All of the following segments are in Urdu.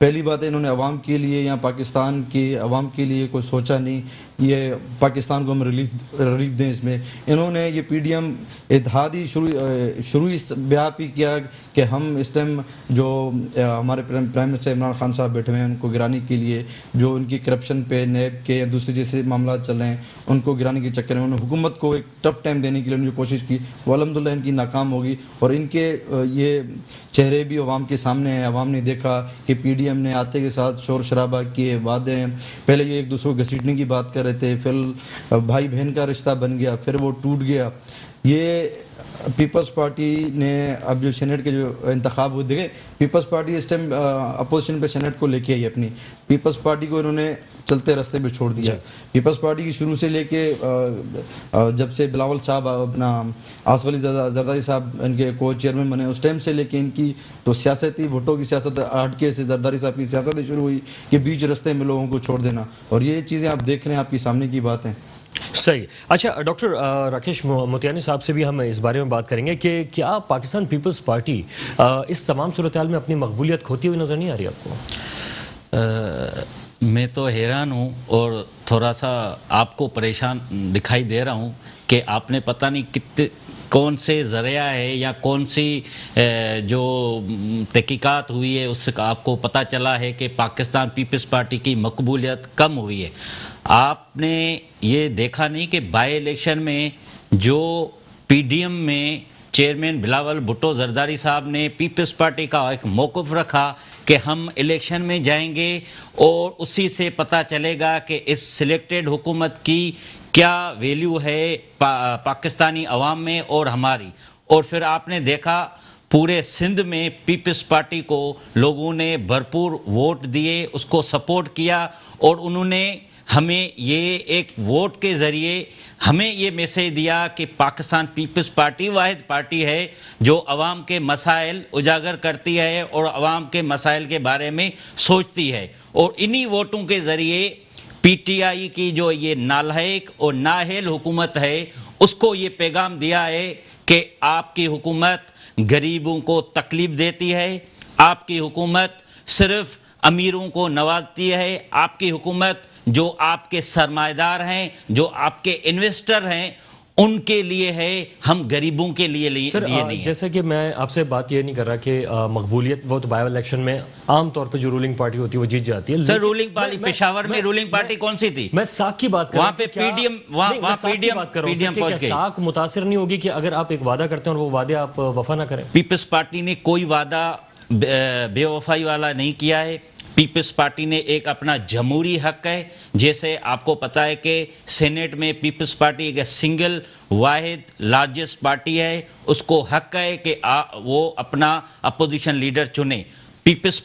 پہلی بات ہے انہوں نے عوام کے لیے یا پاکستان کی عوام کے لیے کوئی سوچا نہیں. یہ پاکستان کو ہم ریلیف دیں. اس میں انہوں نے یہ پی ڈی ایم اتحادی شروع اس بیاہ پہ کیا کہ ہم اس ٹائم جو ہمارے پرائم منسٹر عمران خان صاحب بیٹھے ہوئے ہیں ان کو گرانے کے لیے, جو ان کی کرپشن پہ نیب کے یا دوسرے جیسے معاملات چل رہے ہیں ان کو گرانے کے چکر میں انہوں نے حکومت کو ایک ٹف ٹائم دینے کے لیے انہوں نے کوشش کی. وہ الحمدللہ ان کی ناکام ہوگی, اور ان کے یہ چہرے بھی عوام کے سامنے ہیں. عوام نے دیکھا کہ پی ڈی ایم نے آتے کے ساتھ شور شرابہ کیے, وعدے ہیں. پہلے یہ ایک دوسرے کو گھسیٹنے کی بات کر رہے تھے, پھر بھائی بہن کا رشتہ بن گیا, پھر وہ ٹوٹ گیا. یہ پیپلز پارٹی نے اب جو سینیٹ کے جو انتخاب ہوئے, دیکھیں پیپلز پارٹی اس ٹائم اپوزیشن پہ سینیٹ کو لے کے آئی اپنی. پیپلز پارٹی کو انہوں نے چلتے راستے پہ چھوڑ دیا. پیپلز پارٹی کی شروع سے لے کے جب سے بلاول صاحب اپنا آصف علی زرداری صاحب ان کے کو چیئرمین بنے, اس ٹائم سے لے کے ان کی تو سیاست ہی بھٹو کی سیاست ہٹ کے سے زرداری صاحب کی سیاست شروع ہوئی کہ بیچ راستے میں لوگوں کو چھوڑ دینا. اور یہ چیزیں آپ دیکھ رہے ہیں, آپ کی سامنے کی بات ہیں. صحیح. اچھا ڈاکٹر راکیش موتیانی صاحب سے بھی ہم اس بارے میں بات کریں گے کہ کیا پاکستان پیپلز پارٹی اس تمام صورتحال میں اپنی مقبولیت کھوتی ہوئی نظر نہیں آ رہی آپ کو؟ میں تو حیران ہوں اور تھوڑا سا آپ کو پریشان دکھائی دے رہا ہوں کہ آپ نے پتہ نہیں کون سے ذریعہ ہے یا کون سی جو تحقیقات ہوئی ہے اس سے آپ کو پتہ چلا ہے کہ پاکستان پیپلز پارٹی کی مقبولیت کم ہوئی ہے. آپ نے یہ دیکھا نہیں کہ بائی الیکشن میں جو پی ڈی ایم میں چیئرمین بلاول بھٹو زرداری صاحب نے پیپلز پارٹی کا ایک موقف رکھا کہ ہم الیکشن میں جائیں گے اور اسی سے پتہ چلے گا کہ اس سلیکٹڈ حکومت کی کیا ویلیو ہے پاکستانی عوام میں اور ہماری. اور پھر آپ نے دیکھا پورے سندھ میں پیپلز پارٹی کو لوگوں نے بھرپور ووٹ دیے, اس کو سپورٹ کیا, اور انہوں نے ہمیں یہ ایک ووٹ کے ذریعے ہمیں یہ میسیج دیا کہ پاکستان پیپلز پارٹی واحد پارٹی ہے جو عوام کے مسائل اجاگر کرتی ہے اور عوام کے مسائل کے بارے میں سوچتی ہے. اور انہی ووٹوں کے ذریعے پی ٹی آئی کی جو یہ نالائق اور نااہل حکومت ہے اس کو یہ پیغام دیا ہے کہ آپ کی حکومت غریبوں کو تکلیف دیتی ہے, آپ کی حکومت صرف امیروں کو نوازتی ہے, آپ کی حکومت جو آپ کے سرمایہ دار ہیں, جو آپ کے انویسٹر ہیں, ان کے لیے ہے, ہم غریبوں کے لیے نہیں. جیسے کہ میں آپ سے بات یہ نہیں کر رہا کہ مقبولیت وہ تو بائی الیکشن میں عام طور پہ جو رولنگ پارٹی ہوتی ہے وہ جیت جاتی ہے. سر رولنگ پارٹی پشاور میں رولنگ پارٹی کون سی تھی؟ میں ساکھ کی بات کر رہا ہوں. وہاں پہ پی ڈی ایم پہنچ گئی. ساکھ متاثر نہیں ہوگی کہ اگر آپ ایک وعدہ کرتے ہیں اور وہ وعدے آپ وفا نہ کریں؟ پیپلز پارٹی نے کوئی وعدہ بے وفائی والا نہیں کیا ہے. پیپلز پارٹی نے ایک اپنا جمہوری حق ہے, جیسے آپ کو پتہ ہے کہ سینیٹ میں پیپلز پارٹی ایک سنگل واحد لارجسٹ پارٹی ہے, اس کو حق ہے کہ وہ اپنا اپوزیشن لیڈر چنے. پیپلز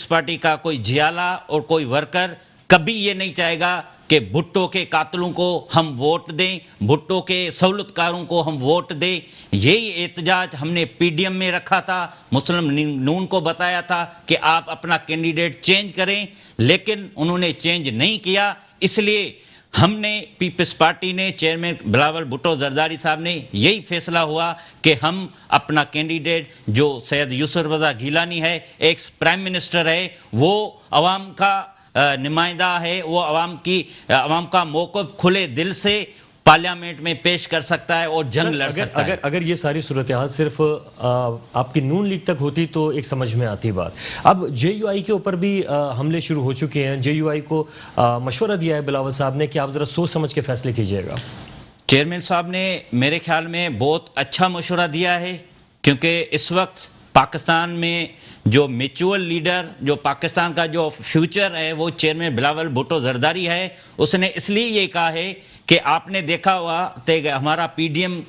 پارٹی کا کوئی جیالہ اور کوئی ورکر کبھی یہ نہیں چاہے گا کہ بھٹو کے قاتلوں کو ہم ووٹ دیں, بھٹو کے سہولت کاروں کو ہم ووٹ دیں. یہی احتجاج ہم نے پی ڈی ایم میں رکھا تھا, مسلم نون کو بتایا تھا کہ آپ اپنا کینڈیڈیٹ چینج کریں, لیکن انہوں نے چینج نہیں کیا. اس لیے ہم نے پیپلز پارٹی نے چیئرمین بلاول بھٹو زرداری صاحب نے یہی فیصلہ ہوا کہ ہم اپنا کینڈیڈیٹ جو سید یوسف رضا گیلانی ہے, ایکس پرائم منسٹر ہے, وہ عوام کا نمائندہ ہے, وہ عوام کا موقف کھلے دل سے پارلیمنٹ میں پیش کر سکتا ہے اور جنگ لڑ سکتا ہے. اگر یہ ساری صورتحال صرف آپ کی نون لیگ تک ہوتی تو ایک سمجھ میں آتی بات. اب جے یو آئی کے اوپر بھی حملے شروع ہو چکے ہیں. جے یو آئی کو مشورہ دیا ہے بلاول صاحب نے کہ آپ ذرا سوچ سمجھ کے فیصلے کیجیے گا. چیئرمین صاحب نے میرے خیال میں بہت اچھا مشورہ دیا ہے, کیونکہ اس وقت پاکستان میں جو میچور لیڈر, جو پاکستان کا جو فیوچر ہے, وہ چیئرمین بلاول بھٹو زرداری ہے. اس نے اس لیے یہ کہا ہے کہ آپ نے دیکھا ہوا کہ ہمارا پی ڈی ایم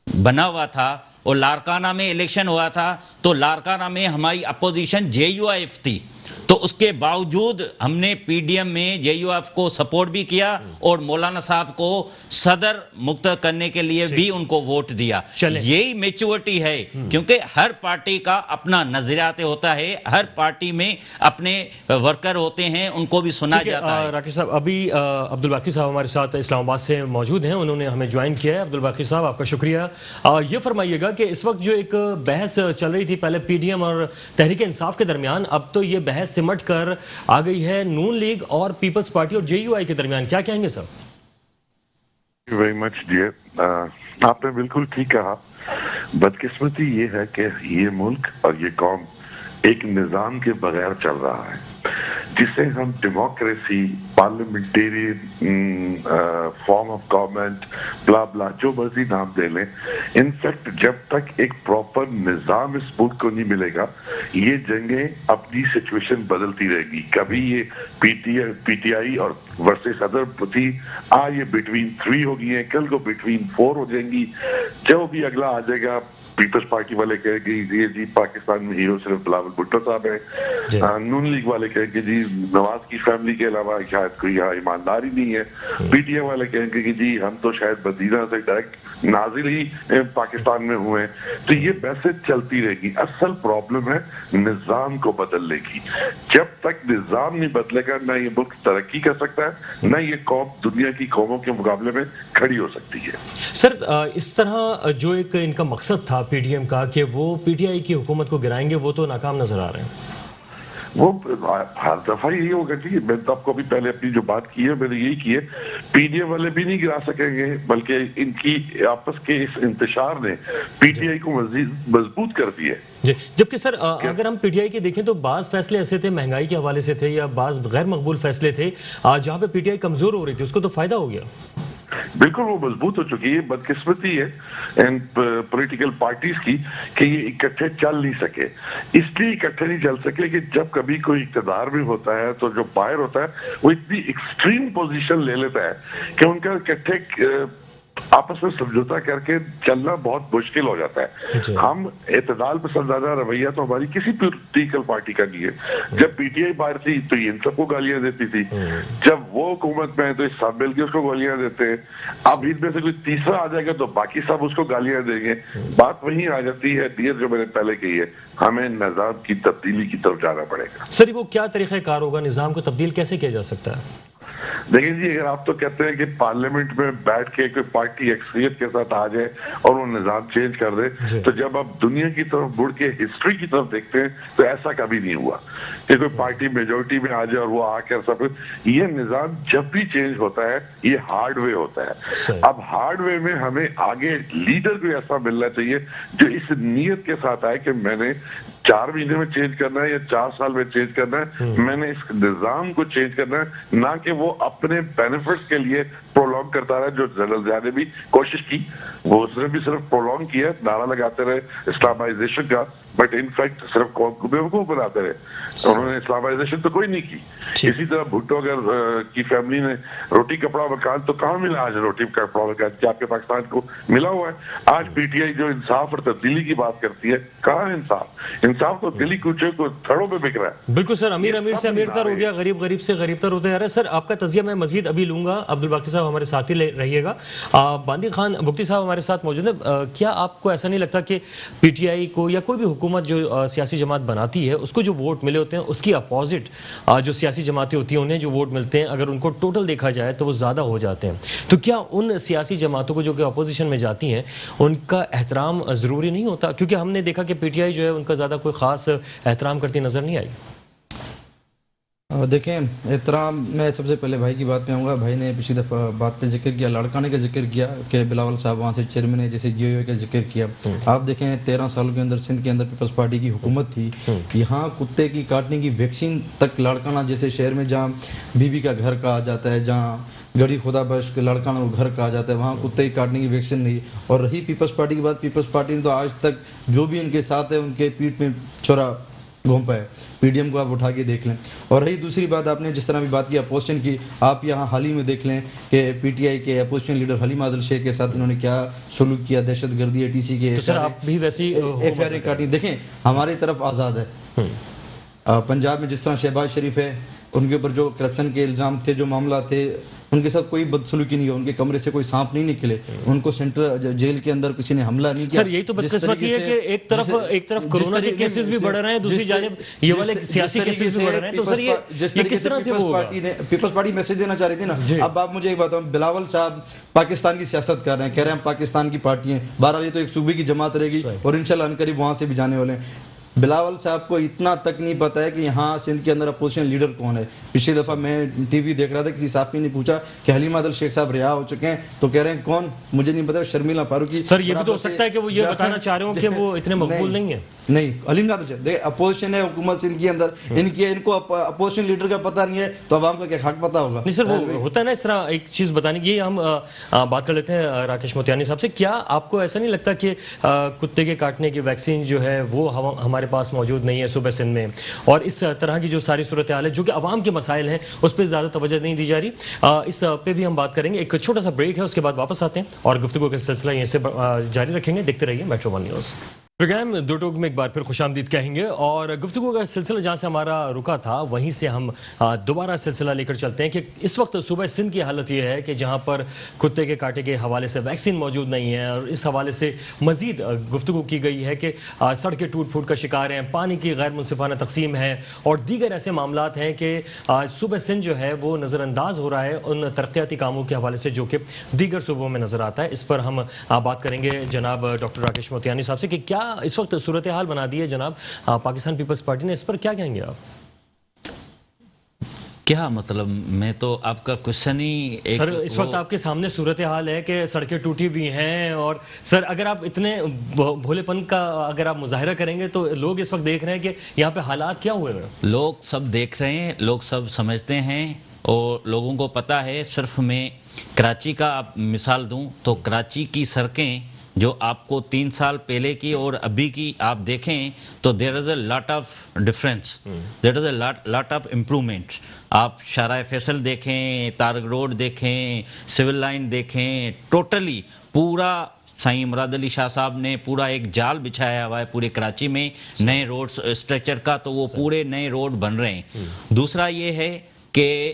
بنا ہوا تھا اور لارکانہ میں الیکشن ہوا تھا, تو لارکانہ میں ہماری opposition J U I F تھی, تو اس کے باوجود ہم نے پی ڈی ایم میں جے یو ایف کو سپورٹ بھی کیا اور مولانا صاحب کو صدر مقرر کرنے کے لیے بھی ان کو ووٹ دیا. یہی میچورٹی ہے, کیونکہ ہر پارٹی کا اپنا نظریات ہوتا ہے, ہر پارٹی میں اپنے ورکر ہوتے ہیں, ان کو بھی سنا جاتا ہے. راکیش صاحب, ابھی عبدالباقی صاحب ہمارے ساتھ اسلام آباد سے موجود ہیں, انہوں نے ہمیں جوائن کیا ہے. عبدالباقی صاحب آپ کا شکریہ. یہ فرمائیے گا کہ اس وقت جو ایک بحث چل رہی تھی پہلے پی ڈی ایم اور تحریک انصاف کے درمیان, اب تو یہ بحث سمٹ کر آ گئی ہے نون لیگ اور پیپلز پارٹی اور JUI کے درمیان. کیا کہیں گے سر؟ ویری مچ ڈیئر، آپ نے بالکل ٹھیک کہا. بدقسمتی یہ ہے کہ یہ ملک اور یہ قوم ایک نظام کے بغیر چل رہا ہے جسے ہم democracy, parliamentarian form of government, بلا بلا جو مرضی نام دے لیں. انفیکٹ جب تک ایک پراپر نظام اس ملک کو نہیں ملے گا یہ جنگیں اپنی سچویشن بدلتی رہے گی. کبھی یہ پی ٹی آئی اور ورسز ادر تھی، آج یہ بٹوین 3 ہو گئی ہیں، کل کو بٹوین 4 ہو جائیں گی. جو بھی اگلا آ جائے گا پیپلز پارٹی والے کہیں گے یہ جی پاکستان میں ہیرو صرف بلاول بھٹو صاحب ہیں، نون لیگ والے کہیں گے جی نواز کی فیملی کے علاوہ شاید کوئی یہاں ایمانداری نہیں ہے، پی ٹی آئی والے کہیں گے کہ جی ہم تو شاید مدینہ سے ڈائریکٹ نازل ہی پاکستان میں ہوئے ہیں. تو یہ بحثیں چلتی رہے گی. اصل پرابلم ہے نظام کو بدلنے کی. جب تک نظام نہیں بدلے گا نہ یہ ملک ترقی کر سکتا ہے نہ یہ قوم دنیا کی قوموں کے مقابلے میں کھڑی ہو سکتی ہے. سر اس طرح جو ایک ان کا مقصد تھا پی ڈی ایم کا کہ وہ پی ٹی آئی کی حکومت کو گرائیں گے، وہ تو ناکام نظر آ رہے ہیں. وہ ہر دفعہ یہی ہوگا جی. میں تو آپ کو بھی پہلے اپنی جو بات کی ہے میں نے یہی کی ہے، پی ڈی ایم والے بھی نہیں گرا سکیں گے بلکہ ان کی آپس کے اس انتشار نے پی ٹی آئی کو مزید مضبوط کر دی ہے. جی، جبکہ سر اگر ہم پی ٹی آئی کے دیکھیں تو بعض فیصلے ایسے تھے مہنگائی کے حوالے سے تھے یا بعض غیر مقبول فیصلے تھے جہاں پہ پی ٹی آئی کمزور ہو رہی تھی، اس کو تو فائدہ ہو گیا. بالکل وہ مضبوط ہو چکی ہے. بدقسمتی ہے پولیٹیکل پارٹیز کی کہ یہ اکٹھے چل نہیں سکے. اس لیے اکٹھے نہیں چل سکے کہ جب کبھی کوئی اقتدار میں ہوتا ہے تو جو باہر ہوتا ہے وہ اتنی ایکسٹریم پوزیشن لے لیتا ہے کہ ان کا اکٹھے آپس میں سمجھوتا کر کے چلنا بہت مشکل ہو جاتا ہے. ہم اعتدال پسندانہ رویہ تو ہماری کسی پولیٹیکل پارٹی کا نہیں ہے. جب پی ٹی آئی باہر تھی تو یہ ان سب کو گالیاں دیتی تھی، جب وہ حکومت میں ہے تو سب مل کے اس کو گالیاں دیتے ہیں. اب ان میں سے کوئی تیسرا آ جائے گا تو باقی سب اس کو گالیاں دیں گے. بات وہیں آ جاتی ہے ڈیئر جو میں نے پہلے کہی ہے، ہمیں نظام کی تبدیلی کی طرف جانا پڑے گا. سر وہ کیا طریقہ کار ہوگا، نظام کو تبدیل کیسے کیا جا سکتا ہے؟ دیکھیں جی، اگر آپ تو کہتے ہیں کہ پارلیمنٹ میں بیٹھ کے کوئی پارٹی اکثریت کے ساتھ آ جائے اور وہ نظام چینج کر دے، تو جب آپ دنیا کی طرف مڑ کے ہسٹری کی طرف دیکھتے ہیں تو ایسا کبھی نہیں ہوا کہ کوئی پارٹی میجورٹی میں آ جائے اور وہ آ کر سب. یہ نظام جب بھی چینج ہوتا ہے یہ ہارڈ وے ہوتا ہے. اب ہارڈ وے میں ہمیں آگے لیڈر کوئی ایسا ملنا چاہیے جو اس نیت کے ساتھ آئے کہ میں نے 4 مہینے میں چینج کرنا ہے یا 4 سال میں چینج کرنا ہے، میں نے اس نظام کو چینج کرنا ہے، نہ کہ وہ اپنے بینیفٹس کے لیے پرولونگ کرتا رہا. جو جنرل ضیاء نے بھی کوشش کی، وہ اس نے بھی صرف پرولونگ کیا، نعرہ لگاتے رہے اسلامائزیشن کا، بٹ ان فیکٹ صرف قوم کو بیوقوف بناتے رہے. انہوں نے اسلامائزیشن تو کوئی نہیں کی. اسی طرح بھٹو اگر کی فیملی نے روٹی کپڑا مکان تو کہاں ملا آج روٹی کپڑا مکان؟ کیا آپ کے پاکستان کو ملا ہوا ہے؟ آج پی ٹی آئی جو انصاف اور تبدیلی کی بات کرتی ہے، کہاں ہے انصاف؟ انصاف تو دلی کوچے کو تھڑوں پہ بک رہا ہے. بالکل سر، امیر سے امیر تر ہو گیا، غریب غریب سے غریب تر ہوتا جا رہا ہے. سر آپ کا تجزیہ میں مزید ابھی لوں گا. عبدالباقی صاحب ہمارے ساتھ ہی رہیے گا. باندی خان بگٹی صاحب ہمارے ساتھ موجود ہیں. کیا آپ کو ایسا نہیں لگتا کہ پی ٹی آئی کو یا کوئی بھی حکومت جو سیاسی جماعت بناتی ہے اس کو جو ووٹ ملے ہوتے ہیں اس کی اپوزٹ جو سیاسی جماعتیں ہوتی ہیں انہیں جو ووٹ ملتے ہیں اگر ان کو ٹوٹل دیکھا جائے تو وہ زیادہ ہو جاتے ہیں؟ تو کیا ان سیاسی جماعتوں کو جو کہ اپوزیشن میں جاتی ہیں ان کا احترام ضروری نہیں ہوتا؟ کیونکہ ہم نے دیکھا کہ پی ٹی آئی جو ہے ان کا زیادہ کوئی خاص احترام کرتی نظر نہیں آئی. دیکھیں، احترام، میں سب سے پہلے بھائی کی بات پہ آؤں گا. بھائی نے پچھلی دفعہ بات پہ ذکر کیا، لاڑکانے کا ذکر کیا کہ بلاول صاحب وہاں سے چیئرمین ہے، جیسے JUI کا ذکر کیا. آپ دیکھیں 13 سالوں کے اندر سندھ کے اندر پیپلز پارٹی کی حکومت تھی. یہاں کتے کی کاٹنے کی ویکسین تک لاڑکانہ جیسے شہر میں جہاں بیوی کا گھر کہا جاتا ہے، جہاں گڑی خدا بخش لاڑکانہ کو گھر کہا جاتا ہے، وہاں کتے کی کاٹنے کی ویکسین نہیں. اور رہی پیپلز پارٹی کی بات، پیپلز پارٹی نے تو آج تک جو بھی ان کے ساتھ ہے ان کے پیٹھ میں چھرا گھونپا ہے. پی ڈی ایم کو آپ اٹھا کے دیکھ لیں. اور رہی دوسری بات، آپ نے جس طرح بھی بات کی اپوزیشن کی، آپ یہاں حال ہی میں دیکھ لیں کہ پی ٹی آئی کے اپوزیشن لیڈر حلیم عادل شیخ کے ساتھ انہوں نے کیا سلوک کیا، دہشت گردی ATC کے ایف آر اے کاٹی. دیکھیں ہماری طرف آزاد ہے. پنجاب میں جس طرح شہباز شریف ہے، ان کے اوپر جو کرپشن کے الزام تھے، جو معاملات تھے، ان کے ساتھ کوئی بدسلوکی نہیں ہے. ان کے کمرے سے کوئی سانپ نہیں نکلے، ان کو سینٹرل جیل کے اندر کسی نے حملہ نہیں کیا. سر یہی تو بدقسمتی ہے کہ ایک طرف کورونا کے کیسز بھی بڑھ رہے ہیں، دوسری جانب یہ والے سیاسی کیسز بھی بڑھ رہے ہیں. تو سر یہ کس طرح سے ہوگا؟ پیپلز پارٹی میسج دینا چاہ رہی تھی نا. اب آپ مجھے ایک بات، بلاول صاحب پاکستان کی سیاست کر رہے ہیں، کہہ رہے ہیں ہم پاکستان کی پارٹی ہیں. بہرحال یہ تو ایک صوبے کی جماعت رہے گی اور انشاءاللہ عنقریب وہاں سے بھی جانے والے ہیں. بلاول صاحب کو اتنا تک نہیں پتا ہے کہ یہاں سندھ کے اندر اپوزیشن لیڈر کون ہے. پچھلی دفعہ میں ٹی وی دیکھ رہا تھا, کسی صحافی نے پوچھا کہ حلیم عادل شیخ صاحب رہا ہو چکے ہیں, تو کہہ رہے ہیں کون, مجھے نہیں پتا. شرمیلہ فاروقی سر یہ بھی تو ہو سکتا ہے کہ وہ یہ بتانا چاہ رہے ہوں کہ وہ اتنے مقبول نہیں ہیں. نہیں, حلیم عادل شیخ دیکھیں اپوزیشن ہے حکومت سندھ کے اندر, ان کو اپوزیشن لیڈر کا پتہ نہیں ہے تو عوام کا کیا حق پتہ ہوگا. نہیں سر, وہ ہوتا ہے نا اس طرح. ایک چیز بتانے کی ہم بات کر لیتے ہیں راکیش موتیانی صاحب سے. کیا آپ کو ایسا نہیں لگتا کہ کتے کے کاٹنے کی ویکسین جو ہے وہ ہمارے پاس موجود نہیں ہے صوبہ سندھ میں, اور اس طرح کی جو ساری صورتحال ہے جو کہ عوام کے مسائل ہیں اس پہ زیادہ توجہ نہیں دی جا رہی؟ اس پہ بھی ہم بات کریں گے. ایک چھوٹا سا بریک ہے, اس کے بعد واپس آتے ہیں اور گفتگو کا سلسلہ یہیں سے جاری رکھیں گے. دیکھتے رہیے میٹرو ون نیوز. پروگرام دو ٹوک میں ایک بار پھر خوش آمدید کہیں گے, اور گفتگو کا سلسلہ جہاں سے ہمارا رکا تھا وہیں سے ہم دوبارہ سلسلہ لے کر چلتے ہیں کہ اس وقت صوبہ سندھ کی حالت یہ ہے کہ جہاں پر کتے کے کاٹے کے حوالے سے ویکسین موجود نہیں ہے, اور اس حوالے سے مزید گفتگو کی گئی ہے کہ سڑکیں ٹوٹ پھوٹ کا شکار ہیں, پانی کی غیر منصفانہ تقسیم ہے, اور دیگر ایسے معاملات ہیں کہ صوبہ سندھ جو ہے وہ نظر انداز ہو رہا ہے ان ترقیاتی کاموں کے حوالے سے جو کہ دیگر صوبوں میں نظر آتا ہے. اس پر ہم بات کریں گے جناب ڈاکٹر راکیش موتیانی صاحب سے کہ کیا اس وقت صورتحال بنا دی ہے جناب پاکستان پیپلز پارٹی نے. اس پر کیا کہیں گے آپ؟ کیا مطلب, میں تو آپ کا کوشچن ہی سر اس وقت آپ کے سامنے صورتحال ہے کہ سڑکیں ٹوٹی ہوئی ہیں, اور سر اگر آپ اتنے بھولے پن کا اگر آپ مظاہرہ کریں گے تو لوگ اس وقت دیکھ رہے ہیں کہ یہاں پہ حالات کیا ہوئے ہیں. لوگ سب دیکھ رہے ہیں, لوگ سب سمجھتے ہیں, اور لوگوں کو پتہ ہے. صرف میں کراچی کا آپ مثال دوں تو کراچی کی سڑکیں جو آپ کو 3 سال پہلے کی اور ابھی کی آپ دیکھیں تو there is a lot of difference, there is a lot of improvement. آپ شارع فیصل دیکھیں, تارک روڈ دیکھیں, سول لائن دیکھیں, ٹوٹلی پورا سائیں مراد علی شاہ صاحب نے پورا ایک جال بچھایا ہوا ہے پورے کراچی میں نئے روڈ اسٹرکچر کا, تو وہ پورے نئے روڈ بن رہے ہیں. دوسرا یہ ہے کہ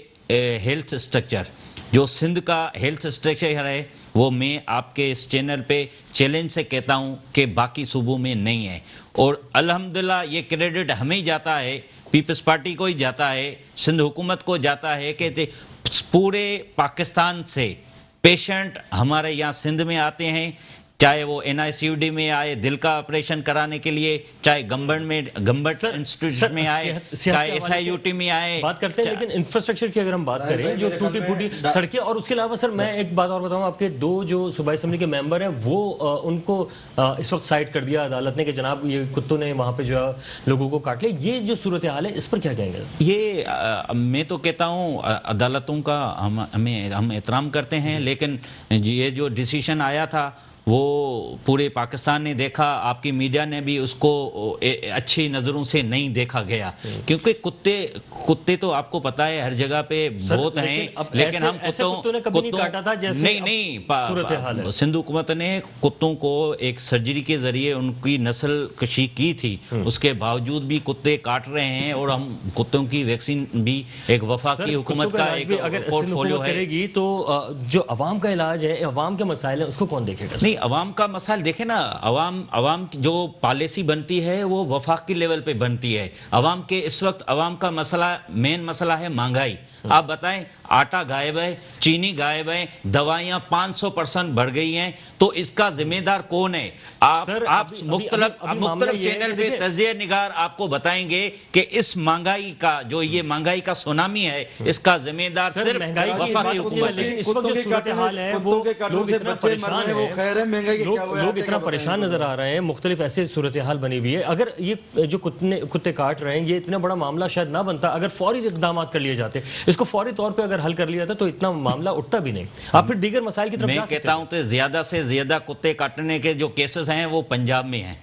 ہیلتھ اسٹرکچر, جو سندھ کا ہیلتھ اسٹرکچر ہے وہ میں آپ کے اس چینل پہ چیلنج سے کہتا ہوں کہ باقی صوبوں میں نہیں ہے. اور الحمدللہ یہ کریڈٹ ہمیں ہی جاتا ہے, پیپلز پارٹی کو ہی جاتا ہے, سندھ حکومت کو جاتا ہے کہ پورے پاکستان سے پیشنٹ ہمارے یہاں سندھ میں آتے ہیں, چاہے وہ NICUD میں آئے دل کا آپریشن کرانے کے لیے, چاہے گمبٹ انسٹیٹیوٹ میں آئے, چاہے SIUT میں آئے. بات کرتے ہیں لیکن انفراسٹرکچر کی اگر ہم بات کریں جو ٹوٹی پھوٹی سڑکیں, اور اس کے علاوہ سر میں ایک بات اور بتاؤں, آپ کے 2 جو صوبائی اسمبلی کے ممبر ہیں وہ ان کو اس وقت سائٹ کر دیا عدالت نے کہ جناب یہ کتوں نے وہاں پہ جو لوگوں کو کاٹ لیا. یہ جو صورتحال ہے اس پر کیا کہیں گے؟ یہ میں تو کہتا ہوں عدالتوں کا ہم احترام کرتے ہیں, لیکن یہ جو ڈیسیشن آیا تھا وہ پورے پاکستان نے دیکھا, آپ کی میڈیا نے بھی اس کو اچھی نظروں سے نہیں دیکھا گیا, کیونکہ کتے تو آپ کو پتا ہے ہر جگہ پہ بہت ہیں, لیکن ہم کتوں نے کبھی نہیں کاٹا تھا جیسے نہیں. سندھ حکومت نے کتوں کو ایک سرجری کے ذریعے ان کی نسل کشی کی تھی, اس کے باوجود بھی کتے کاٹ رہے ہیں, اور ہم کتوں کی ویکسین بھی ایک وفاقی حکومت کا ایک پورٹ فولیو ہے. تو جو عوام کا علاج ہے, عوام کے مسائل ہیں, اس کو کون دیکھے گا؟ نہیں, عوام کا مسائل دیکھیں نا, عوام جو پالیسی بنتی ہے وہ وفاقی لیول پہ بنتی ہے. عوام کے اس وقت عوام کا مسئلہ, مین مسئلہ ہے مہنگائی. آپ بتائیں, آٹا غائب ہے, چینی غائب ہے, دوائیاں 500% بڑھ گئی ہیں, تو اس کا ذمہ دار کون ہے؟ آپ مختلف چینل پہ تجزیہ نگار آپ کو بتائیں گے کہ اس مہنگائی کا جو یہ مہنگائی کا سونامی ہے اس کا ذمہ دار صرف وفاقی حکومت ہے. اس وقت جو صورتحال ہے وہ لوگ اتنا پریشان نظر آ رہے ہیں, مختلف ایسے صورتحال بنی ہوئی ہے. اگر یہ جو کتے کاٹ رہے ہیں یہ اتنا بڑا معاملہ شاید نہ بنتا اگر فوری اقدامات کر لیے جاتے. اس کو فوری طور پہ اگر حل کر لیا جاتا تو اتنا معاملہ اٹھتا بھی نہیں. آپ پھر دیگر مسائل کی طرف جا سکتے ہیں. میں کہتا ہوں کہ زیادہ سے زیادہ کتے کاٹنے کے جو کیسز ہیں وہ پنجاب میں ہیں,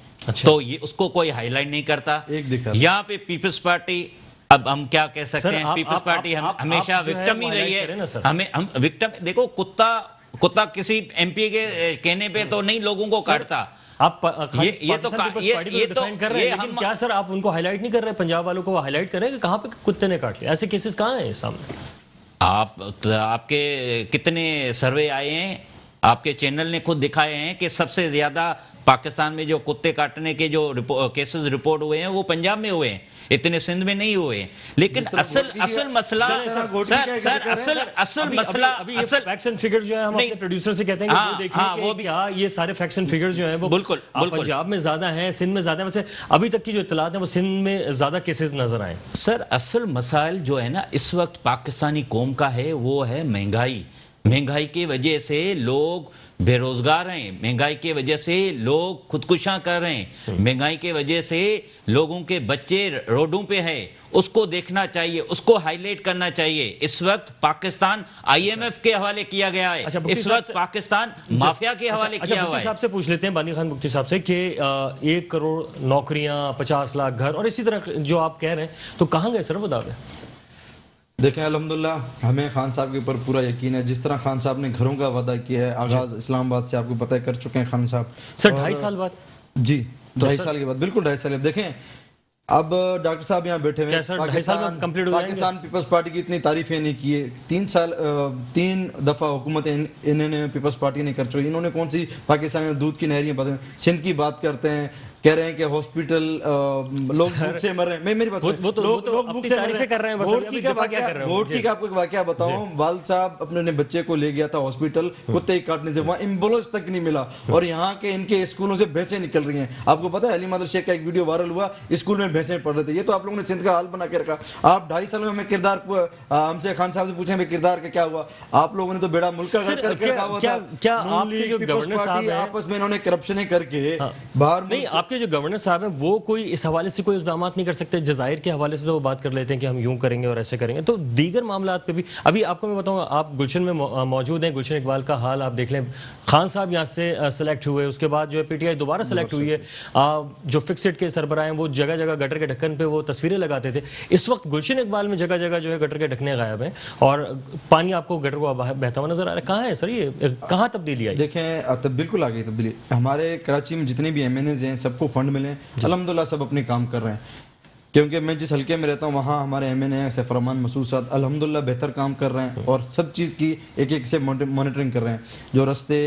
تو یہ اس کو کوئی ہائی لائٹ نہیں کرتا. یہاں پہ پیپلز پارٹی, اب ہم کیا کہہ سکتے ہیں, پیپلز پارٹی ہمیشہ وکٹم ہی رہی ہے. ہم وکٹم, دیکھو کتا کسی MP کے کہنے پہ تو نہیں لوگوں کو کاٹتا. یہ تو کیا سر آپ ان کو ہائی لائٹ نہیں کر رہے, پنجاب والوں کو ہائی لائٹ کر رہے ہیں کہ کہاں پہ کتے نے کاٹ لیا؟ ایسے کیسز کہاں ہیں سامنے؟ آپ کے کتنے سروے آئے ہیں آپ کے چینل نے خود دکھائے ہیں کہ سب سے زیادہ پاکستان میں جو کتے کاٹنے کے جو کیسز رپورٹ ہوئے ہیں وہ پنجاب میں ہوئے ہیں، اتنے سندھ میں نہیں ہوئے ہیں. لیکن اصل مسئلہ اصل مسئلہ فیکٹس اینڈ فگرز جو ہیں ہم اپنے پروڈیوسر سے کہتے ہیں کہ وہ دیکھیں کہ کیا یہ سارے فیکٹس اینڈ فگرز جو ہیں وہ بالکل پنجاب میں زیادہ ہیں، سندھ میں زیادہ ہیں. ویسے ابھی تک کی جو اطلاعات ہیں وہ سندھ میں زیادہ کیسز نظر آئے. سر اصل مسائل جو ہے نا اس وقت پاکستانی قوم کا ہے وہ ہے مہنگائی کی وجہ سے لوگ بے روزگار ہیں، مہنگائی کی وجہ سے لوگ خودکشاں کر رہے ہیں، مہنگائی کی وجہ سے لوگوں کے بچے روڈوں پہ ہیں. اس کو دیکھنا چاہیے، اس کو ہائی لائٹ کرنا چاہیے. اس وقت پاکستان IMF کے حوالے کیا گیا ہے، اس وقت پاکستان مافیا کے حوالے کیا ہوا ہے. صاحب سے پوچھ لیتے ہیں، بانی خان بگٹی صاحب سے، کہ 1 کروڑ نوکریاں، 50 لاکھ گھر اور اسی طرح جو آپ کہہ رہے ہیں، تو کہاں گئے سر وہ دعوے؟ دیکھیں الحمدللہ ہمیں خان صاحب کے اوپر پورا یقین ہے. جس طرح خان صاحب نے گھروں کا وعدہ کیا ہے، آغاز اسلام آباد سے آپ کو پتہ کر چکے ہیں خان صاحب. سر 2.5 سال بعد؟ جی 2.5 سال کے بعد، بالکل 2.5 سال. دیکھیں اب ڈاکٹر صاحب یہاں بیٹھے ہوئے ہیں، پاکستان پیپلز پارٹی کی اتنی تعریفیں نہیں کی ہے. 3 دفعہ حکومتیں انہوں نے پیپلز پارٹی نے کر چکی. انہوں نے کون سی پاکستان دودھ کی نہریاں باتیں، سندھ کی بات کرتے ہیں، کہہ رہے ہیں کہ ہاسپٹل لوگ بھوک سے مر رہے ہیں. میری بات لوگ بھوک سے مر رہے ہیں. ووٹ کی آپ کو ایک واقعہ بتاؤں، والد صاحب اپنے بچے کو لے گیا تھا ہاسپٹل کتے کاٹنے سے، وہاں ایمبولینس تک نہیں ملا، اور یہاں کے ان کے اسکولوں سے بھینسیں نکل رہی ہیں. آپ کو پتا ہے علی مادر شیخ کا ایک ویڈیو وائرل ہوا، اسکول میں بھینسیں پڑھ رہے تھے. یہ تو آپ لوگوں نے سندھ کا حال بنا کے رکھا. آپ 2.5 سال میں ہمیں کردار، ہم سے خان صاحب سے پوچھیں ہمیں کردار کا کیا ہوا. آپ لوگوں نے تو بیڑا ملک کا گھر کر کے رکھا ہوا تھا. کیا آپ کے جو گورنر صاحب ہیں آپس میں انہوں نے کرپشنیں کر کے باہر، نہیں آپ کے جو گورنر صاحب ہیں وہ کوئی اس حوالے سے کوئی اقدامات نہیں کر سکتے؟ جزائر کے حوالے سے تو وہ بات کر لیتے ہیں کہ ہم یوں کریں گے اور ایسے کریں گے، تو دیگر معاملات پہ بھی. ابھی آپ کو میں بتاؤں، آپ گلشن میں موجود ہیں، گلشن اقبال کا حال آپ دیکھ لیں. خان صاحب یہاں سے سلیکٹ ہوئے، اس کے بعد جو ہے PTI دوبارہ سلیکٹ ہوئی ہے. جو فکسڈ کے سربراہ ہیں وہ جگہ جگہ گٹر کے ڈھکن پہ وہ تصویریں لگاتے تھے. اس وقت گلشن اقبال میں جگہ جگہ جو ہے گٹر کے ڈھکنے غائب ہیں اور پانی آپ کو گٹر کو بہتا ہوا نظر آ رہا ہے. کہاں ہے سر یہ، کہاں تبدیلی آئی؟ دیکھیں بالکل آ گئی تبدیلی. ہمارے کراچی میں جتنے بھی MNAs ہیں سب کو فنڈ ملے، الحمدللہ سب اپنے کام کر رہے ہیں. کیونکہ میں جس حلقے میں رہتا ہوں وہاں ہمارے MNA سیف الرحمان مسعود صاحب الحمدللہ بہتر کام کر رہے ہیں اور سب چیز کی ایک ایک سے مانیٹرنگ کر رہے ہیں. جو رستے،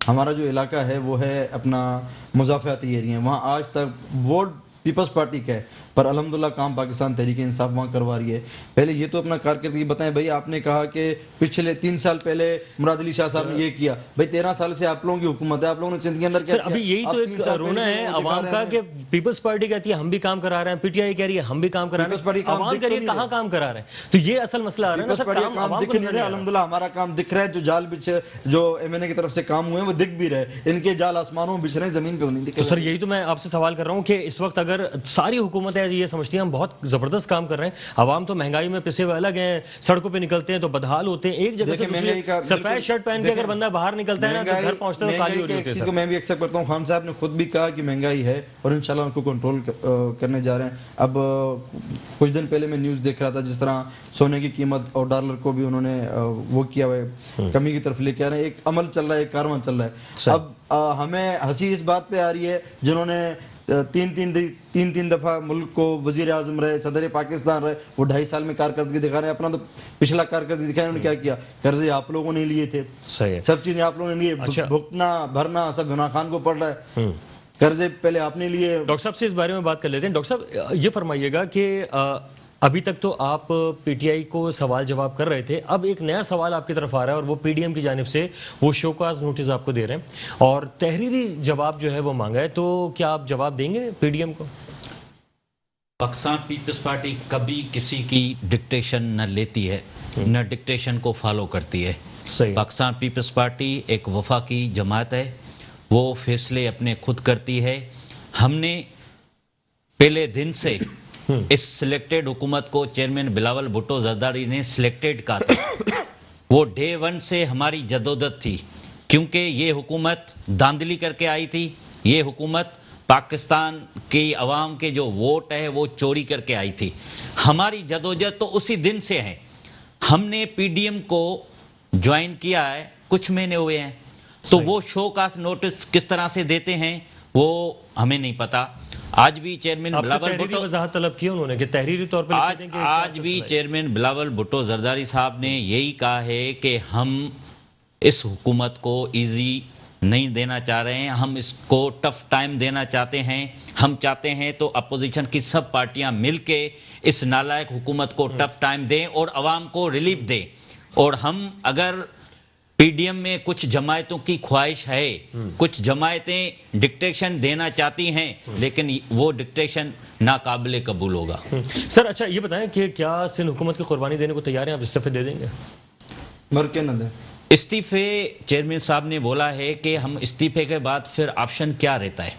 ہمارا جو علاقہ ہے وہ ہے اپنا مضافاتی ایریا، وہاں آج تک ووٹ پیپلز پارٹی کا ہے، پر الحمدللہ کام پاکستان تحریک انصاف وہاں کروا رہی ہے. پہلے یہ تو اپنا کارکردگی بتائیں بھائی. آپ نے کہا کہ پچھلے 3 سال پہلے مراد علی شاہ صاحب نے یہ کیا. بھائی 13 سال سے آپ لوگوں کی حکومت ہے، آپ لوگوں نے سندھ کے اندر کیا کیا؟ ابھی یہی تو ایک رونا ہے عوام کا کہ پیپلز پارٹی کہتی ہے ہم بھی کام کرا رہے ہیں، PTI کہہ رہی ہے ہم بھی کام کرا رہے ہیں، عوام کہہ رہی ہے کہاں کام کرا رہے ہیں. تو یہ اصل مسئلہ آ رہا ہے نا سر، کام عوام کو نہیں. الحمدللہ ہمارا کام دکھ رہا ہے. جو جال بچ جو MNA کی طرف سے کام ہوئے ہیں وہ دکھ بھی رہے. ان کے جال آسمانوں میں بچھ رہے ہیں، زمین پہ نہیں دکھ رہے. تو سر یہی تو میں آپ سے سوال کر رہا ہوں کہ اس وقت اگر ساری حکومتیں یہ سمجھتی ہیں ہم بہت زبردست کام کر رہے ہیں، عوام تو مہنگائی میں پسے ہوئے الگ ہیں، سڑکوں پہ نکلتے ہیں تو بدحال ہوتے ہیں. ایک جگہ سے سفید شرٹ پہن کے اگر بندہ باہر نکلتا ہے نا تو گھر پہنچتا ہے کالی ہو رہی ہوتی ہے. اس چیز کو میں بھی ایکسپٹ کرتا ہوں. خان صاحب نے خود بھی کہا کہ مہنگائی ہے اور انشاءاللہ ان کو کنٹرول کرنے جا رہے ہیں. اب کچھ دن پہلے میں نیوز دیکھ رہا تھا جس طرح سونے کی قیمت اور ڈالر کو بھی انہوں نے وہ کیا ہوا ہے، کمی کی طرف لے کے آ رہے ہیں. ایک عمل چل رہا ہے، ایک کارواں چل رہا ہے. اب ہمیں ہنسی اس بات پہ آ رہی ہے جنہوں نے تین دفعہ ملک کو وزیر اعظم رہے، صدر پاکستان رہے، وہ 2.5 سال میں کارکردگی دکھا رہے ہیں. اپنا تو پچھلا کارکردگی دکھایا. انہوں نے کیا کیا؟ قرضے آپ لوگوں نے لیے تھے، سب چیزیں آپ لوگوں نے لیے، بھگتنا بھرنا سب عمران خان کو پڑ رہا ہے. قرضے پہلے آپ نے لیے. ڈاکٹر صاحب سے اس بارے میں بات کر لیتے ہیں. ڈاکٹر صاحب یہ فرمائیے گا کہ ابھی تک تو آپ PTI کو سوال جواب کر رہے تھے، اب ایک نیا سوال آپ کی طرف آ رہا ہے اور وہ PDM کی جانب سے وہ شو کاز نوٹس آپ کو دے رہے ہیں اور تحریری جواب جو ہے وہ مانگا ہے. تو کیا آپ جواب دیں گے PDM کو؟ پاکستان پیپلز پارٹی کبھی کسی کی ڈکٹیشن نہ لیتی ہے نہ ڈکٹیشن کو فالو کرتی ہے. پاکستان پیپلز پارٹی ایک وفاقی جماعت ہے، وہ فیصلے اپنے خود کرتی ہے. ہم نے پہلے دن سے اس سلیکٹڈ حکومت کو چیئرمین بلاول بھٹو زرداری نے سلیکٹڈ کہا تھا. وہ ڈے 1 سے ہماری جدوجہد تھی کیونکہ یہ حکومت دھاندلی کر کے آئی تھی. یہ حکومت پاکستان کی عوام کے جو ووٹ ہے وہ چوری کر کے آئی تھی. ہماری جدوجہد تو اسی دن سے ہے. ہم نے PDM کو جوائن کیا ہے کچھ مہینے ہوئے ہیں، تو وہ شو کاز نوٹس کس طرح سے دیتے ہیں وہ ہمیں نہیں پتا. آج بھی چیئرمین بلاول بھٹو وضاحت طلب کی انہوں نے کہ تحریری طور پہ آج بھی چیئرمین بلاول بھٹو زرداری صاحب نے یہی کہا ہے کہ ہم اس حکومت کو ایزی نہیں دینا چاہ رہے ہیں، ہم اس کو ٹف ٹائم دینا چاہتے ہیں. ہم چاہتے ہیں تو اپوزیشن کی سب پارٹیاں مل کے اس نالائق حکومت کو ٹف ٹائم دیں اور عوام کو ریلیف دیں. اور ہم اگر پی ڈی ایم میں کچھ جماعتوں کی خواہش ہے، کچھ جماعتیں ڈکٹیشن دینا چاہتی ہیں، لیکن وہ ڈکٹیشن ناقابل قبول ہوگا. سر اچھا یہ بتائیں کہ کیا سندھ حکومت کی قربانی دینے کو تیار ہیں؟ آپ استعفے دے دیں گے؟ مر کے نہ دیں. استعفے چیئرمین صاحب نے بولا ہے کہ ہم استعفے کے بعد پھر آپشن کیا رہتا ہے.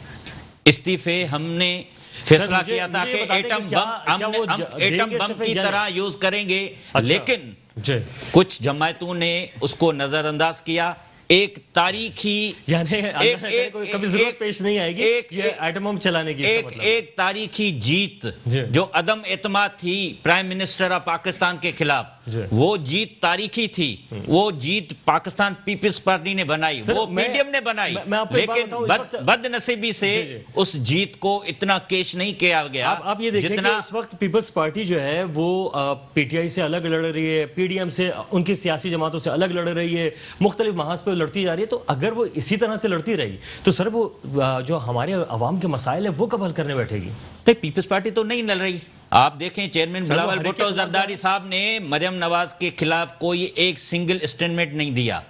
استعفے ہم نے فیصلہ کیا تھا کہ ایٹم بم کی طرح یوز کریں گے، لیکن کچھ جماعتوں نے اس کو نظر انداز کیا. ایک تاریخی یعنی کبھی ضرورت پیش نہیں آئے گی یہ ایٹم بم چلانے کی. ایک تاریخی جیت جو عدم اعتماد تھی پرائم منسٹر آف پاکستان کے خلاف، وہ جیت تاریخی تھی. وہ جیت پاکستان پیپلز پارٹی نے بنائی، وہ پی ڈی ایم نے بنائی، لیکن بد نصیبی سے اس جیت کو اتنا کیش نہیں کیا گیا. آپ یہ دیکھیں کہ اس وقت پیپلز پارٹی جو ہے وہ پی ٹی آئی سے الگ لڑ رہی ہے، پی ڈی ایم سے، ان کی سیاسی جماعتوں سے الگ لڑ رہی ہے، مختلف محاذ پہ لڑتی جا رہی ہے. تو اگر وہ اسی طرح سے لڑتی رہی تو سر وہ جو ہمارے عوام کے مسائل ہیں وہ کب حل کرنے بیٹھے گی؟ پیپلز پارٹی تو نہیں لڑ رہی. آپ دیکھیں چیئرمین بلاول بھٹو زرداری صاحب نے مریم نواز کے خلاف کوئی ایک سنگل اسٹیٹمنٹ نہیں دیا.